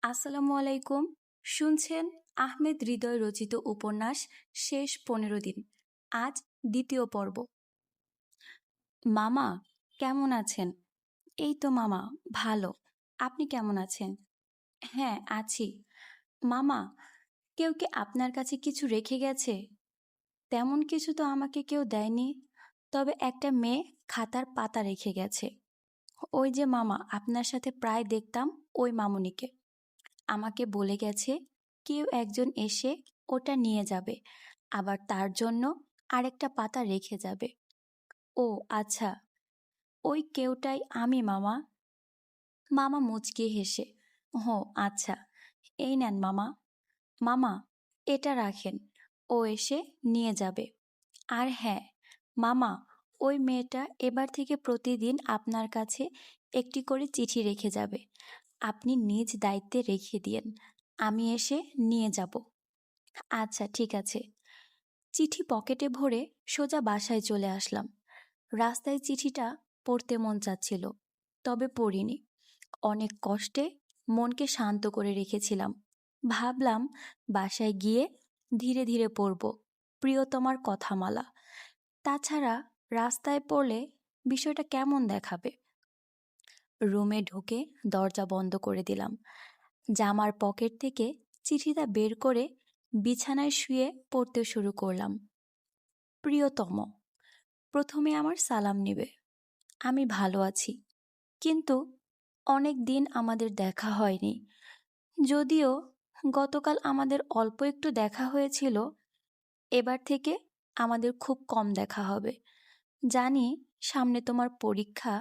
আসসালামু আলাইকুম। শুনছেন আহমেদ হৃদয় রচিত উপন্যাস শেষ 15 দিন। আজ দ্বিতীয় পর্ব। মামা কেমন আছেন? এই তো মামা, ভালো। আপনি কেমন আছেন? হ্যাঁ, আছি। মামা, কেউ কি আপনার কাছে কিছু রেখে গেছে? তেমন কিছু তো আমাকে কেউ দেয়নি, তবে একটা মেয়ে খাতার পাতা রেখে গেছে। ওই যে মামা, আপনার সাথে প্রায় দেখতাম ওই মামুনিকে। আমাকে বলে গেছে কেউ একজন এসে ওটা নিয়ে যাবে, আবার তার জন্য আরেকটা পাতা রেখে যাবে। ও আচ্ছা, ওই কেউটাই আমি মামা। মামা মুচকি হেসে, হো আচ্ছা, এই নেন মামা। মামা, এটা রাখেন, ও এসে নিয়ে যাবে। আর হ্যাঁ মামা, ওই মেয়েটা এবার থেকে প্রতিদিন আপনার কাছে একটি করে চিঠি রেখে যাবে। আপনি নিজ দায়িত্বে রেখে দিয়েন, আমি এসে নিয়ে যাব। আচ্ছা ঠিক আছে। চিঠি পকেটে ভরে সোজা বাসায় চলে আসলাম। রাস্তায় চিঠিটা পড়তে মন চাচ্ছিল, তবে পড়িনি। অনেক কষ্টে মনকে শান্ত করে রেখেছিলাম। ভাবলাম বাসায় গিয়ে ধীরে ধীরে পড়ব প্রিয়তমার কথামালা। তাছাড়া রাস্তায় পড়লে বিষয়টা কেমন দেখাবে। রুমে ঢুকে দরজা বন্ধ করে দিলাম। জামার পকেট থেকে চিঠিটা বের করে বিছানায় শুয়ে পড়তে শুরু করলাম। প্রিয়তম, প্রথমে আমার সালাম নিবে। আমি ভালো আছি, কিন্তু অনেক দিন আমাদের দেখা হয়নি। যদিও গতকাল আমাদের অল্প একটু দেখা হয়েছিল, এবার থেকে আমাদের খুব কম দেখা হবে। জানি সামনে তোমার পরীক্ষা,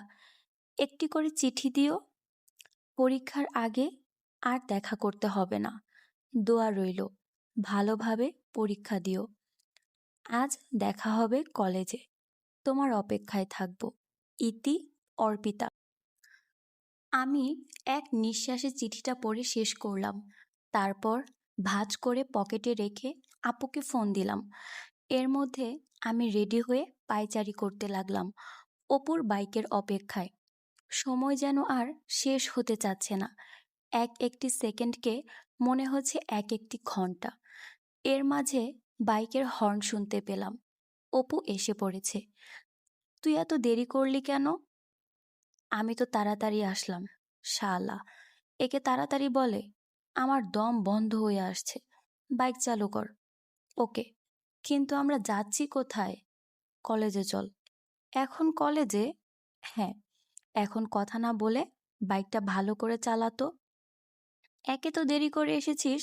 একটি করে চিঠি দিও। পরীক্ষার আগে আর দেখা করতে হবে না। দোয়া রইল, ভালোভাবে পরীক্ষা দিও। আজ দেখা হবে কলেজে, তোমার অপেক্ষায় থাকব। ইতি, অর্পিতা। আমি এক নিঃশ্বাসে চিঠিটা পড়ে শেষ করলাম। তারপর ভাঁজ করে পকেটে রেখে আপুকে ফোন দিলাম। এর মধ্যে আমি রেডি হয়ে পায়চারি করতে লাগলাম অপুর বাইকের অপেক্ষায়। সময় যেন আর শেষ হতে চাচ্ছে না। এক একটি সেকেন্ডকে মনে হচ্ছে এক একটি ঘন্টা। এর মাঝে বাইকের হর্ন শুনতে পেলাম। অপু এসে পড়েছে। তুই এত দেরি করলি কেন? আমি তো তাড়াতাড়ি আসলাম। শালা, একে তাড়াতাড়ি বলে? আমার দম বন্ধ হয়ে আসছে। বাইক চালু কর। ওকে, কিন্তু আমরা যাচ্ছি কোথায়? কলেজে চল। এখন কলেজে? হ্যাঁ, এখন কথা না বলে বাইকটা ভালো করে চালাতো। একে তো দেরি করে এসেছিস,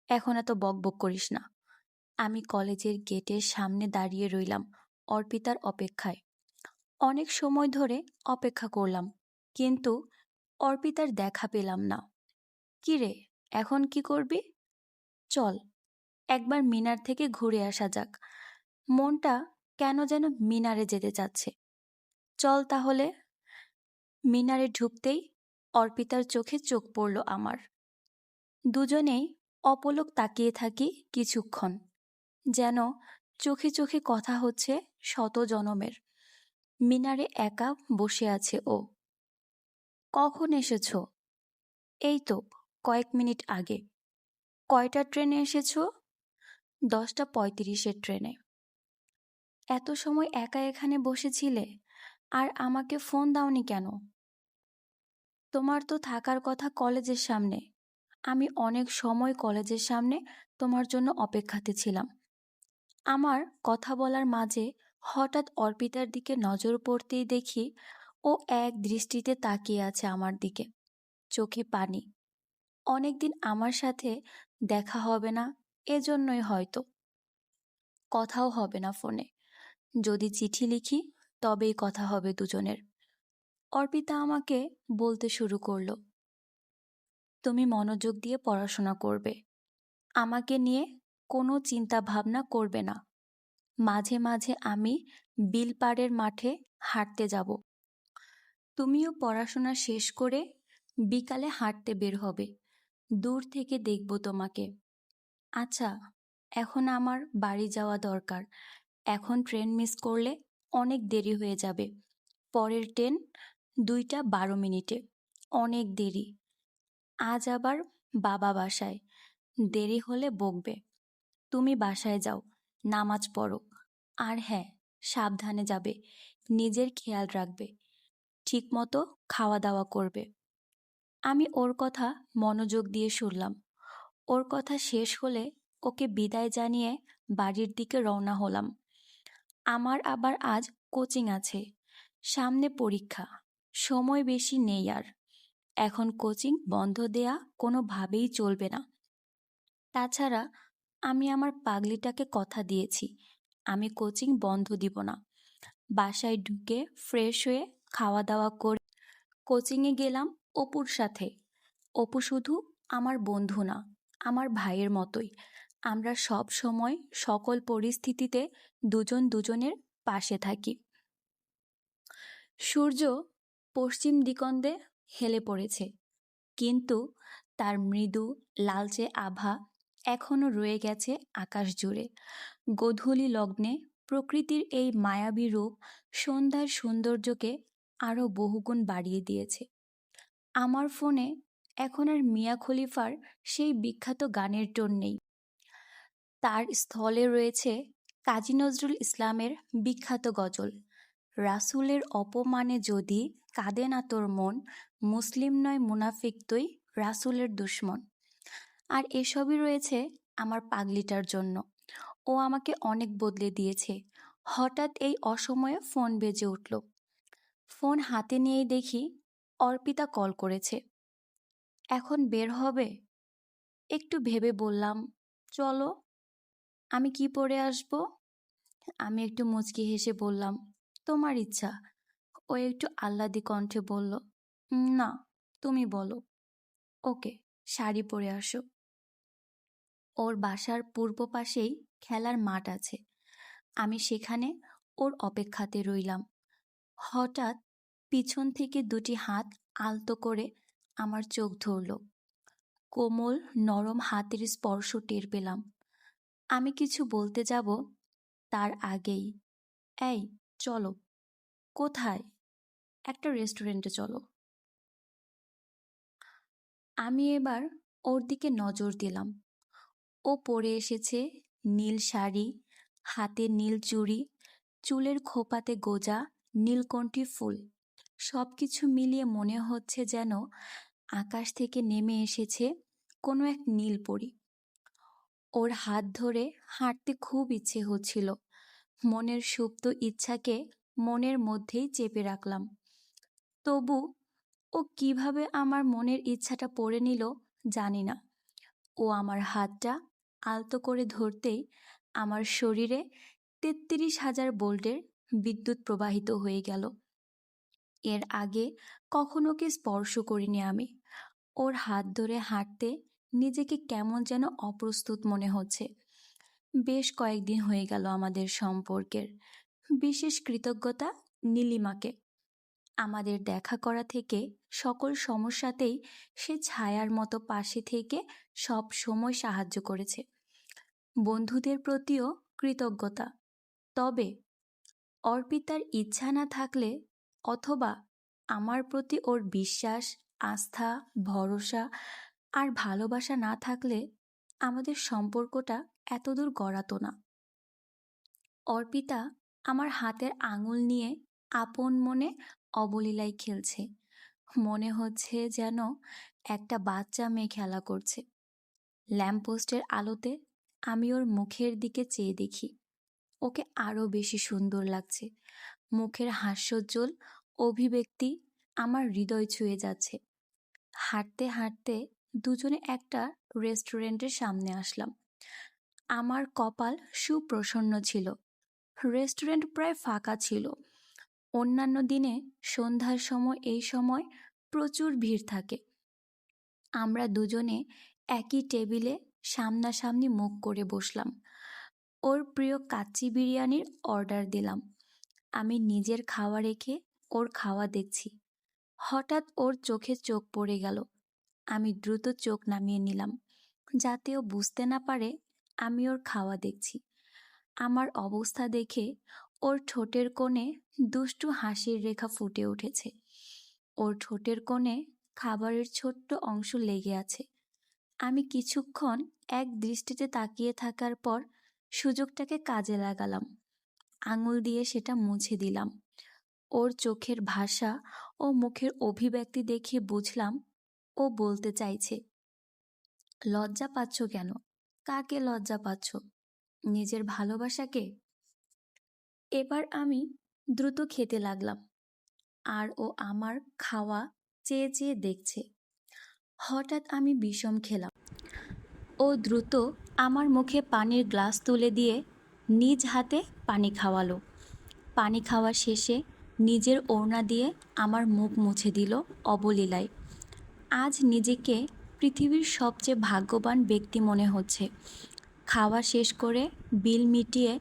এখন এত বকবক করিস না। আমি কলেজের গেটের সামনে দাঁড়িয়ে রইলাম অর্পিতার অপেক্ষায়। অনেক সময় ধরে অপেক্ষা করলাম, কিন্তু অর্পিতার দেখা পেলাম না। কি রে, এখন কি করবি? চল, একবার মিনার থেকে ঘুরে আসা যাক। মনটা কেন যেন মিনারে যেতে চাচ্ছে। চল তাহলে। মিনারে ঢুকতেই অর্পিতার চোখে চোখ পড়ল আমার। দুজনেই অপলক তাকিয়ে থাকি কিছুক্ষণ, যেন চোখে চোখে কথা হচ্ছে শত জনমের। মিনারে একা বসে আছে ও। কখন এসেছো? এই তো কয়েক মিনিট আগে। কয়টার ট্রেনে এসেছো? 10:35-এর ট্রেনে। এত সময় একা এখানে বসেছিলে, আর আমাকে ফোন দাওনি কেন? তোমার তো থাকার কথা কলেজের সামনে। আমি অনেক সময় কলেজের সামনে তোমার জন্য অপেক্ষাতে ছিলাম। আমার কথা বলার মাঝে হঠাৎ অর্পিতার দিকে নজর পড়তেই দেখি ও এক দৃষ্টিতে তাকিয়ে আছে আমার দিকে, চোখে পানি। অনেকদিন আমার সাথে দেখা হবে না, এজন্যই হয়তো। কথাও হবে না ফোনে। যদি চিঠি লিখি তবেই কথা হবে দুজনের। অর্পিতা আমাকে বলতে শুরু করলো, তুমি মনোযোগ দিয়ে পড়াশোনা করবে, আমাকে নিয়ে কোনো চিন্তা ভাবনা করবে না। মাঝে মাঝে আমি বিলপাড়ের মাঠে হাঁটতে যাব। তুমিও পড়াশোনা শেষ করে বিকালে হাঁটতে বের হবে। দূর থেকে দেখব তোমাকে। আচ্ছা, এখন আমার বাড়ি যাওয়া দরকার। এখন ট্রেন মিস করলে অনেক দেরি হয়ে যাবে। পরের ট্রেন 2:12 অনেক দেরি। আজ আবার বাবা বাসায়, দেরি হলে বকবে। তুমি বাসায় যাও, নামাজ পড়ো। আর হ্যাঁ, সাবধানে যাবে, নিজের খেয়াল রাখবে, ঠিকমতো খাওয়া দাওয়া করবে। আমি ওর কথা মনোযোগ দিয়ে শুনলাম। ওর কথা শেষ হলে ওকে বিদায় জানিয়ে বাড়ির দিকে রওনা হলাম। আমার আবার আজ কোচিং আছে, সামনে পরীক্ষা, সময় বেশি নেই আর। এখন কোচিং বন্ধ দেয়া কোনোভাবেই চলবে না। তাছাড়া আমি আমার পাগলিটাকে কথা দিয়েছি, আমি কোচিং বন্ধ দিব না। বাসায় ঢুকে ফ্রেশ হয়ে খাওয়া দাওয়া করে কোচিংয়ে গেলাম অপুর সাথে। অপু শুধু আমার বন্ধু না, আমার ভাইয়ের মতোই। আমরা সব সময় সকল পরিস্থিতিতে দুজন দুজনের পাশে থাকি। সূর্য পশ্চিম দিগন্তে হেলে পড়েছে, কিন্তু তার মৃদু লালচে আভা এখনো রয়ে গেছে আকাশ জুড়ে। গোধূলি লগ্নে প্রকৃতির এই মায়াবী রূপ সন্ধ্যার সৌন্দর্যকে আরও বহুগুণ বাড়িয়ে দিয়েছে। আমার ফোনে এখন আর মিয়া খলিফার সেই বিখ্যাত গানের টোন নেই, তার স্থলে রয়েছে কাজী নজরুল ইসলামের বিখ্যাত গজল, রাসূলের অপমানে যদি কাঁদে না তোর মন, মুসলিম নয় মুনাফিক তুই, রাসূলের দুশমন। আর এসবই রয়েছে আমার পাগলিটার জন্য। ও আমাকে অনেক বদলে দিয়েছে। হঠাৎ এই অসময়ে ফোন বেজে উঠল। ফোন হাতে নিয়েই দেখি অর্পিতা কল করেছে। এখন বের হবে? একটু ভেবে বললাম, চলো। আমি কি পরে আসবো? আমি একটু মুচকি হেসে বললাম, তোমার ইচ্ছা। ও একটু আহ্লাদি কণ্ঠে বলল, না, তুমি বলো। ওকে, শাড়ি পরে আসো। ওর বাসার পূর্ব পাশেই খেলার মাঠ আছে, আমি সেখানে ওর অপেক্ষাতে রইলাম। হঠাৎ পিছন থেকে দুটি হাত আলতো করে আমার চোখ ধরল। কোমল নরম হাতের স্পর্শ টের পেলাম। আমি কিছু বলতে যাব, তার আগেই, এই চলো। কোথায়? একটা রেস্টুরেন্টে চলো। আমি এবার ওর দিকে নজর দিলাম। ও পরে এসেছে নীল শাড়ি, হাতে নীল চুড়ি, চুলের খোপাতে গোজা নীলকণ্ঠী ফুল। সবকিছু মিলিয়ে মনে হচ্ছে যেন আকাশ থেকে নেমে এসেছে কোনো এক নীলপরী। ওর হাত ধরে হাঁটতে খুব ইচ্ছে হচ্ছিল। মনের সুপ্ত ইচ্ছাকে মনের মধ্যেই চেপে রাখলাম। তবু ও কিভাবে আমার মনের ইচ্ছাটা পড়ে নিল জানি না। ও আমার হাতটা আলতো করে ধরতেই আমার শরীরে ৩৩,০০০ ভোল্টের বিদ্যুৎ প্রবাহিত হয়ে গেল। এর আগে কখনো ওকে স্পর্শ করিনি আমি। ওর হাত ধরে হাঁটতে নিজেকে কেমন যেন অপ্রস্তুত মনে হচ্ছে। বেশ কয়েকদিন হয়ে গেল আমাদের সম্পর্কের। বিশেষ কৃতজ্ঞতা নীলিমাকে। আমাদের দেখা করা থেকে সকল সমস্যাতেই সে ছায়ার মতো পাশে থেকে সব সময় সাহায্য করেছে। বন্ধুদের প্রতিও কৃতজ্ঞতা। তবে অর্পিতার ইচ্ছা না থাকলে, অথবা আমার প্রতি ওর বিশ্বাস, আস্থা, ভরসা আর ভালোবাসা না থাকলে আমাদের সম্পর্কটা এতদূর গড়াতো না। অর্পিতা আমার হাতের আঙুল নিয়ে আপন মনে অবলীলায় খেলছে। মনে হচ্ছে যেন একটা বাচ্চা মেয়ে খেলা করছে। ল্যাম্পপোস্টের আলোতে আমি ওর মুখের দিকে চেয়ে দেখি। ওকে আরও বেশি সুন্দর লাগছে। মুখের হাস্যোজ্জ্বল অভিব্যক্তি আমার হৃদয় ছুঁয়ে যাচ্ছে। হাঁটতে হাঁটতে দুজনে একটা রেস্টুরেন্টের সামনে আসলাম। আমার কপাল সুপ্রসন্ন ছিল। রেস্টুরেন্ট প্রায় ফাঁকা ছিল। অন্যান্য দিনে সন্ধ্যার সময় এই সময় প্রচুর ভিড় থাকে। আমরা দুজনে একই টেবিলে সামনাসামনি মুখ করে বসলাম। ওর প্রিয় কাচ্চি বিরিয়ানির অর্ডার দিলাম। আমি নিজের খাওয়া রেখে ওর খাওয়া দেখছি। হঠাৎ ওর চোখে চোখ পড়ে গেল। আমি দ্রুত চোখ নামিয়ে নিলাম, যাতে ও বুঝতে না পারে আমি ওর খাওয়া দেখছি। আমার অবস্থা দেখে ওর ঠোঁটের কোণে দুষ্টু হাসির রেখা ফুটে উঠেছে। ওর ঠোঁটের কোণে খাবারের ছোট্ট অংশ লেগে আছে। আমি কিছুক্ষণ এক দৃষ্টিতে তাকিয়ে থাকার পর সুযোগটাকে কাজে লাগালাম। আঙুল দিয়ে সেটা মুছে দিলাম। ওর চোখের ভাষা ও মুখের অভিব্যক্তি দেখে বুঝলাম ও বলতে চাইছে, লজ্জা পাচ্ছ কেন? কাকে লজ্জা পাচ্ছ? নিজের ভালোবাসাকে? এবার আমি দ্রুত খেতে লাগলাম, আর ও আমার খাওয়া চেয়ে চেয়ে দেখছে। হঠাৎ আমি বিষম খেলাম। ও দ্রুত আমার মুখে পানির গ্লাস তুলে দিয়ে নিজ হাতে পানি খাওয়ালো। পানি খাওয়া শেষে নিজের ওড়না দিয়ে আমার মুখ মুছে দিল অবলীলায়। আজ নিজেকে পৃথিবীর সবচেয়ে ভাগ্যবান ব্যক্তি মনে হচ্ছে। খাওয়া শেষ করে বিল মিটিয়ে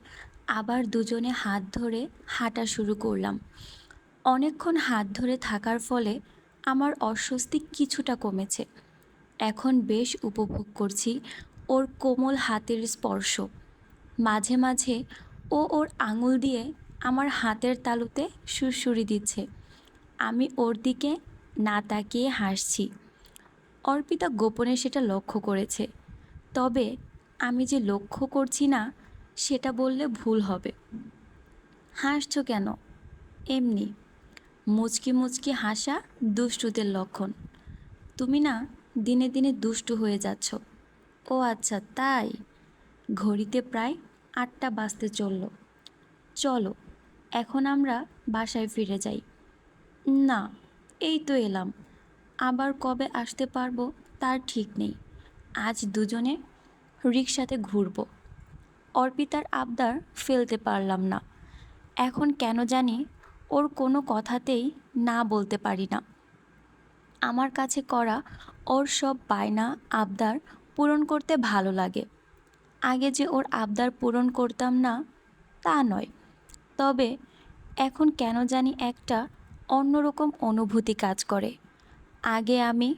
আবার দুজনে হাত ধরে হাঁটা শুরু করলাম। অনেকক্ষণ হাত ধরে থাকার ফলে আমার অস্বস্তি কিছুটা কমেছে। এখন বেশ উপভোগ করছি ওর কোমল হাতের স্পর্শ। মাঝে মাঝে ও ওর আঙুল দিয়ে আমার হাতের তালুতে সুড়সুড়ি দিচ্ছে। আমি ওর দিকে না তাকিয়ে হাসছি। অর্পিতা গোপনে সেটা লক্ষ্য করেছে, তবে আমি যে লক্ষ্য করছি না সেটা বললে ভুল হবে। হাসছো কেন? এমনি। মুচকি মুচকি হাসা দুষ্টুদের লক্ষণ। তুমি না দিনে দিনে দুষ্টু হয়ে যাচ্ছ। ও আচ্ছা তাই। ঘড়িতে প্রায় 8টা বাজতে চলল। চলো এখন আমরা বাসায় ফিরে যাই। না, এই তো এলাম, আবার কবে আসতে পারবো তার ঠিক নেই। আজ দুজনে রিকশাতে ঘুরব। অর্পিতার আবদার ফেলতে পারলাম না। এখন কেন জানি ওর কোনো কথাতেই না বলতে পারি না। আমার কাছে করা ওর সব বায়না আবদার পূরণ করতে ভালো লাগে। আগে যে ওর আবদার পূরণ করতাম না তা নয়, তবে এখন কেন জানি একটা অন্যরকম অনুভূতি কাজ করে। আগে আমি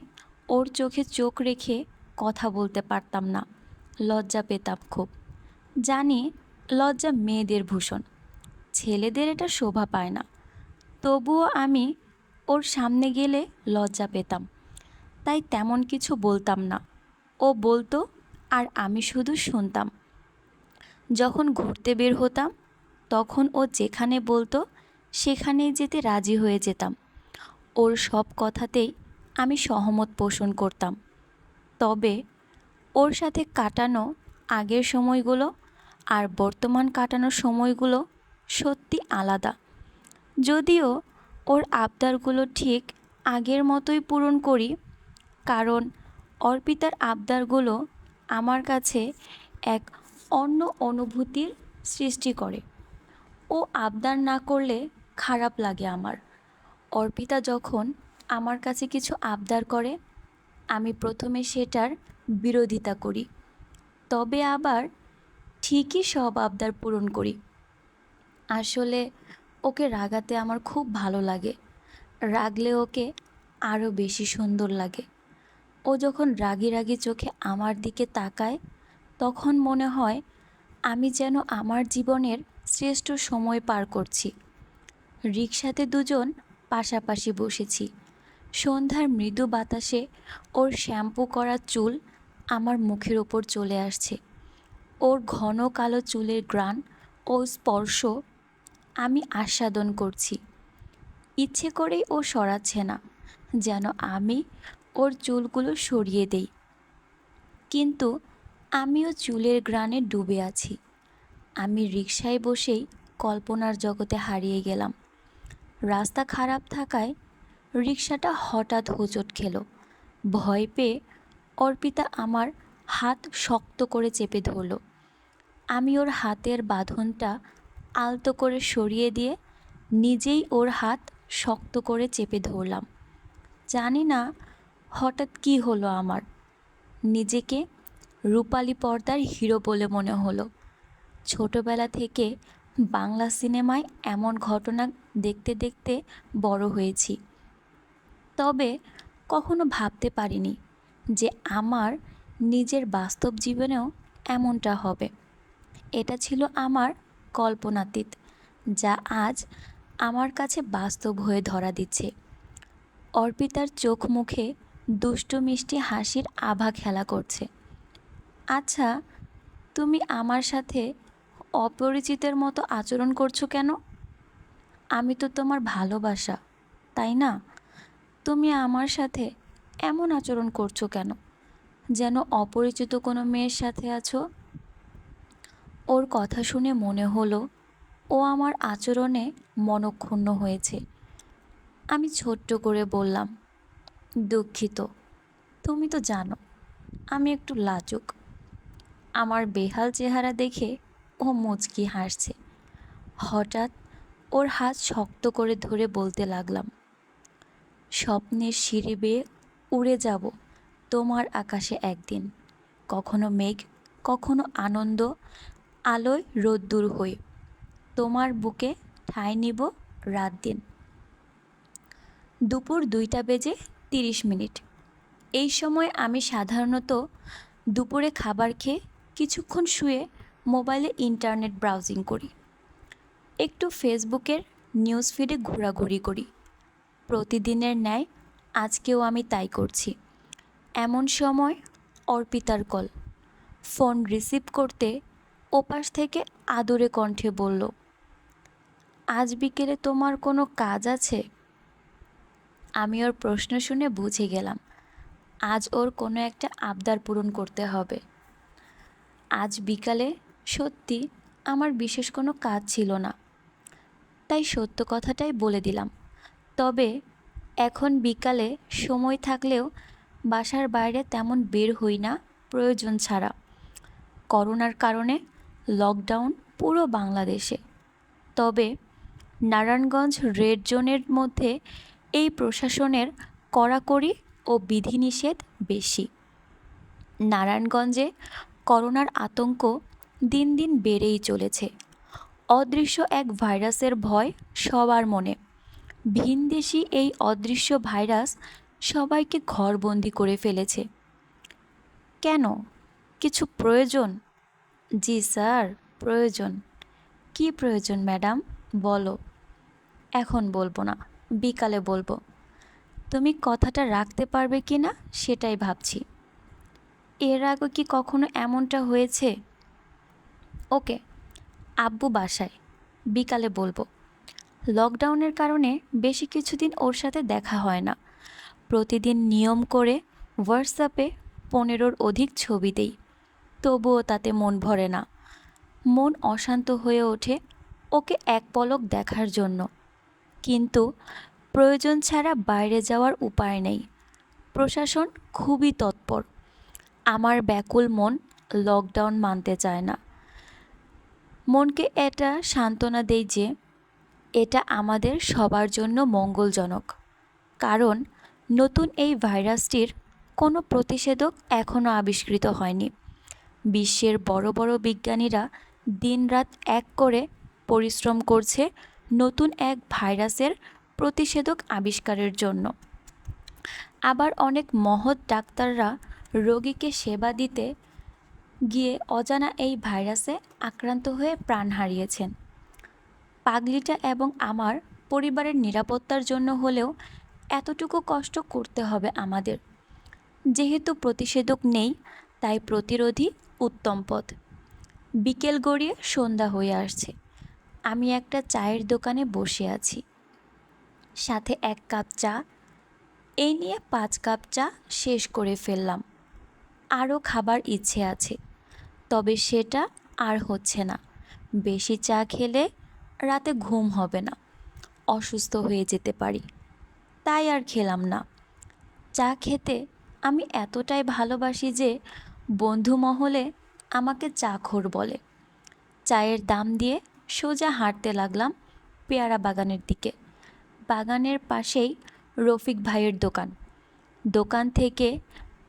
ওর চোখে চোখ রেখে কথা বলতে পারতাম না, লজ্জা পেতাম খুব। জানি লজ্জা মেয়েদের ভূষণ, ছেলেদের এটা শোভা পায় না। তবুও আমি ওর সামনে গেলে লজ্জা পেতাম, তাই তেমন কিছু বলতাম না। ও বলতো আর আমি শুধু শুনতাম। যখন ঘুরতে বের হতাম তখন ও যেখানে বলতো সেখানেই যেতে রাজি হয়ে যেতাম। ওর সব কথাতেই আমি সহমত পোষণ করতাম। তবে ওর সাথে কাটানো আগের সময়গুলো আর বর্তমান কাটানোর সময়গুলো সত্যি আলাদা। যদিও ওর আবদারগুলো ঠিক আগের মতোই পূরণ করি, কারণ অর্পিতার আবদারগুলো আমার কাছে এক অন্য অনুভূতির সৃষ্টি করে। ও আবদার না করলে খারাপ লাগে আমার। অর্পিতা যখন আমার কাছে কিছু আবদার করে আমি প্রথমে সেটার বিরোধিতা করি, তবে আবার ঠিকই সব আবদার পূরণ করি। আসলে ওকে রাগাতে আমার খুব ভালো লাগে। রাগলে ওকে আরও বেশি সুন্দর লাগে। ও যখন রাগি রাগি চোখে আমার দিকে তাকায় তখন মনে হয় আমি যেন আমার জীবনের শ্রেষ্ঠ সময় পার করছি। রিকশাতে দুজন পাশাপাশি বসেছি। সন্ধ্যার মৃদু বাতাসে ওর শ্যাম্পু করা চুল আমার মুখের ওপর চলে আসছে। ওর ঘন কালো চুলের ঘ্রাণ ও স্পর্শ আমি আস্বাদন করছি। ইচ্ছে করেই ও সরাচ্ছে না, যেন আমি ওর চুলগুলো সরিয়ে দেই। কিন্তু আমিও চুলের ঘ্রাণে ডুবে আছি। আমি রিকশায় বসেই কল্পনার জগতে হারিয়ে গেলাম। রাস্তা খারাপ থাকায় রিকশাটা হঠাৎ হোঁচট খেল। ভয় পেয়ে অর্পিতা আমার হাত শক্ত করে চেপে ধরল। আমি ওর হাতের বাঁধনটা আলতো করে সরিয়ে দিয়ে নিজেই ওর হাত শক্ত করে চেপে ধরলাম। জানি না হঠাৎ কী হলো আমার, নিজেকে রূপালী পর্দার হিরো বলে মনে হলো। ছোটবেলা থেকে বাংলা সিনেমায় এমন ঘটনা দেখতে দেখতে বড় হয়েছি, তবে কখনো ভাবতে পারিনি যে আমার নিজের বাস্তব জীবনেও এমনটা হবে। এটা ছিল আমার কল্পনাতীত, যা আজ আমার কাছে বাস্তব হয়ে ধরা দিচ্ছে। অর্পিতার চোখ মুখে দুষ্টু মিষ্টি হাসির আভা খেলা করছে। আচ্ছা, তুমি আমার সাথে অপরিচিতের মতো আচরণ করছো কেন? আমি তো তোমার ভালোবাসা, তাই না? তুমি আমার সাথে এমন আচরণ করছো কেন, যেন অপরিচিত কোনো মেয়ের সাথে আছো? ওর কথা শুনে মনে হলো ও আমার আচরণে মনঃক্ষুণ্ণ হয়েছে। আমি ছোট্ট করে বললাম, দুঃখিত, তুমি তো জানো আমি একটু লাজুক। আমার বেহাল চেহারা দেখে ও মুচকি হাসছে। হঠাৎ ওর হাত শক্ত করে ধরে বলতে লাগলাম, স্বপ্নের সিঁড়ি বেয়ে উড়ে যাব তোমার আকাশে একদিন, কখনো মেঘ, কখনো আনন্দ, আলোয় রোদ্দুর হয়ে তোমার বুকে ঠাঁই নিব রাত দিন। দুপুর 2টা বেজে 30 মিনিট। এই সময় আমি সাধারণত দুপুরে খাবার খেয়ে কিছুক্ষণ শুয়ে মোবাইলে ইন্টারনেট ব্রাউজিং করি, একটু ফেসবুকের নিউজ ফিডে ঘোরাঘুরি করি। প্রতিদিনের ন্যায় আজকেও আমি তাই করছি। এমন সময় অর্পিতার কল। ফোন রিসিভ করতে ওপাশ থেকে আদরে কণ্ঠে বলল, আজ বিকেলে তোমার কোনো কাজ আছে? আমি ওর প্রশ্ন শুনে বুঝে গেলাম আজ ওর কোনো একটা আবদার পূরণ করতে হবে। আজ বিকালে সত্যি আমার বিশেষ কোনো কাজ ছিল না, তাই সত্য কথাটাই বলে দিলাম। তবে এখন বিকালে সময় থাকলেও বাসার বাইরে তেমন বের হই না প্রয়োজন ছাড়া। করোনার কারণে লকডাউন পুরো বাংলাদেশে। তবে নারায়ণগঞ্জ রেড জোনের মধ্যে এই প্রশাসনের কড়াকড়ি ও বিধিনিষেধ বেশি। নারায়ণগঞ্জে করোনার আতঙ্ক দিন দিন বেড়েই চলেছে। অদৃশ্য এক ভাইরাসের ভয় সবার মনে। ভিনদেশি এই অদৃশ্য ভাইরাস সবাইকে ঘরবন্দি করে ফেলেছে। কেন? কিছু প্রয়োজন? জি স্যার, প্রয়োজন। কী প্রয়োজন ম্যাডাম, বলো। এখন বলবো না, বিকালে বলবো। তুমি কথাটা রাখতে পারবে কি না সেটাই ভাবছি। এর আগে কি কখনো এমনটা হয়েছে? ওকে, আব্বু বাসায়, বিকালে বলবো। লকডাউনের কারণে বেশি কিছুদিন ওর সাথে দেখা হয় না। প্রতিদিন নিয়ম করে হোয়াটসঅ্যাপে 15-র অধিক ছবি দেই, তবুও তাতে মন ভরে না। মন অশান্ত হয়ে ওঠে ওকে এক পলক দেখার জন্য, কিন্তু প্রয়োজন ছাড়া বাইরে যাওয়ার উপায় নেই। প্রশাসন খুবই তৎপর। আমার ব্যাকুল মন লকডাউন মানতে চায় না। মনকে এটা সান্ত্বনা দেই যে এটা আমাদের সবার জন্য মঙ্গলজনক, কারণ নতুন এই ভাইরাসটির কোনো প্রতিষেধক এখনও আবিষ্কৃত হয়নি। বিশ্বের বড় বড় বিজ্ঞানীরা দিনরাত এক করে পরিশ্রম করছে নতুন এক ভাইরাসের প্রতিষেধক আবিষ্কারের জন্য। আবার অনেক মহৎ ডাক্তাররা রোগীকে সেবা দিতে গিয়ে অজানা এই ভাইরাসে আক্রান্ত হয়ে প্রাণ হারিয়েছেন। পাগলিটা এবং আমার পরিবারের নিরাপত্তার জন্য হলেও এতটুকু কষ্ট করতে হবে আমাদের। যেহেতু প্রতিষেধক নেই, তাই প্রতিরোধী উত্তম পথ। বিকেল গড়িয়ে সন্ধ্যা হয়ে আসছে। আমি একটা চায়ের দোকানে বসে আছি, সাথে 1 কাপ চা। এই নিয়ে 5 কাপ চা শেষ করে ফেললাম। আরও খাবার ইচ্ছে আছে, তবে সেটা আর হচ্ছে না। বেশি চা খেলে রাতে ঘুম হবে না, অসুস্থ হয়ে যেতে পারি, তাই আর খেলাম না। চা খেতে আমি এতটাই ভালোবাসি যে বন্ধু মহলে আমাকে চাখোর বলে। চায়ের দাম দিয়ে সোজা হাঁটতে লাগলাম পেয়ারা বাগানের দিকে। বাগানের পাশেই রফিক ভাইয়ের দোকান। দোকান থেকে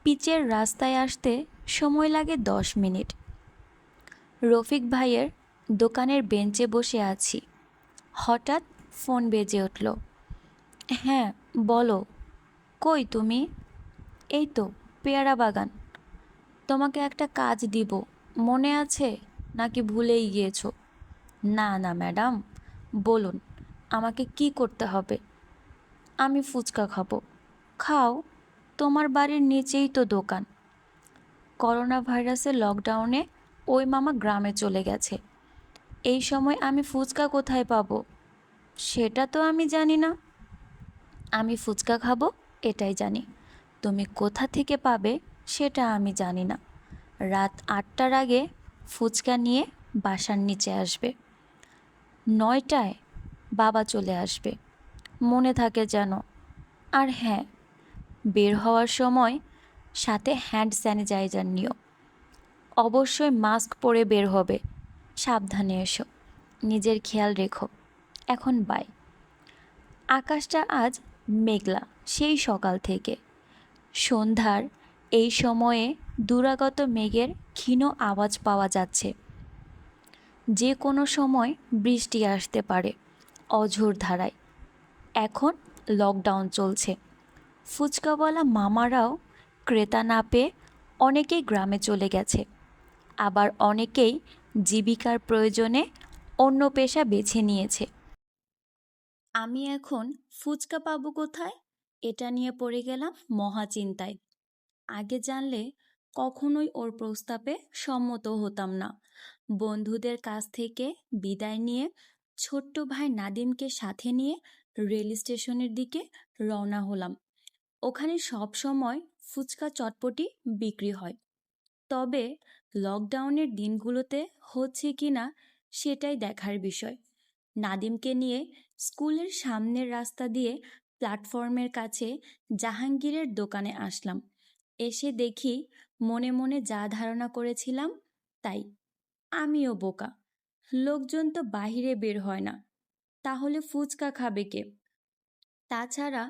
পিচের রাস্তায় আসতে সময় লাগে 10 মিনিট। রফিক ভাইয়ের দোকানের বেঞ্চে বসে আছি। হঠাৎ ফোন বেজে উঠল। হ্যাঁ বলো, কই তুমি? এই তো পেয়ারা বাগান। তোমাকে একটা কাজ দিব, মনে আছে নাকি ভুলেই গিয়েছো? না না ম্যাডাম, বলুন আমাকে কি করতে হবে। আমি ফুচকা খাবো। খাও। তোমার বাড়ির নিচেই তো দোকান। করোনা ভাইরাসের লকডাউনে ওই মামা গ্রামে চলে গেছে। এই সময় আমি ফুচকা কোথায় পাবো সেটা তো আমি জানি না। আমি ফুচকা খাবো এটাই জানি, তুমি কোথা থেকে পাবে সেটা আমি জানি না। রাত 8টার আগে ফুচকা নিয়ে বাসার নিচে আসবে। 9টায় বাবা চলে আসবে, মনে থাকে যেন। আর হ্যাঁ, বের হওয়ার সময় সাথে হ্যান্ড স্যানিটাইজার নিও। অবশ্যই মাস্ক পরে বের হবে। সাবধানে এসো, নিজের খেয়াল রেখো। এখন বাই। আকাশটা আজ মেঘলা সেই সকাল থেকে। সন্ধ্যার এই সময়ে দূরাগত মেঘের ক্ষীণ আওয়াজ পাওয়া যাচ্ছে। যে কোনো সময় বৃষ্টি আসতে পারে অঝোর ধারায়। এখন লকডাউন চলছে। ফুচকাওয়ালা মামারাও ক্রেতা না পেয়ে অনেকেই গ্রামে চলে গেছে। আবার অনেকেই জীবিকার প্রয়োজনে অন্য পেশা বেছে নিয়েছে। আমি এখন ফুচকা পাবো কোথায় এটা নিয়ে পড়ে গেলাম মহা চিন্তায়। আগে জানলে কখনোই ওর প্রস্তাবে সম্মত হতাম না। বন্ধুদের কাছ থেকে বিদায় নিয়ে ছোট্ট ভাই নাদিমকে সাথে নিয়ে রেল স্টেশনের দিকে রওনা হলাম। ওখানে সব সময় ফুচকা চটপটি বিক্রি হয়, তবে লকডাউনের দিনগুলোতে হচ্ছে কি না সেটাই দেখার বিষয়। নাদিমকে নিয়ে স্কুলের সামনের রাস্তা দিয়ে প্ল্যাটফর্মের কাছে জাহাঙ্গীরের দোকানে আসলাম। এসে দেখি মনে মনে যা ধারণা করেছিলাম তাই। আমিও বোকা, লোকজন তো বাহিরে বের হয় না, তাহলে ফুচকা খাবে কে? তাছাড়া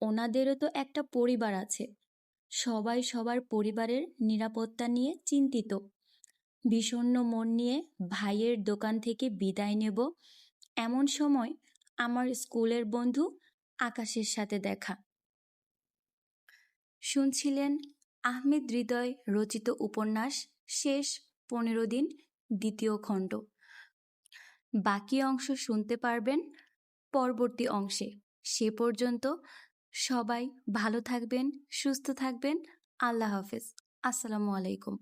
ওনাদেরও তো একটা পরিবার আছে। সবাই সবার পরিবারের নিরাপত্তা নিয়ে চিন্তিত। বিষণ্ণ মন নিয়ে ভাইয়ের দোকান থেকে বিদায় নেব এমন সময় আমার স্কুলের বন্ধু আকাশের সাথে দেখা। শুনছিলেন আহমেদ হৃদয় রচিত উপন্যাস শেষ 15 দিন দ্বিতীয় খণ্ড। বাকি অংশ শুনতে পারবেন পরবর্তী অংশে। সে পর্যন্ত সবাই ভালো থাকবেন, সুস্থ থাকবেন। আল্লাহ হাফেজ। আসসালামু আলাইকুম।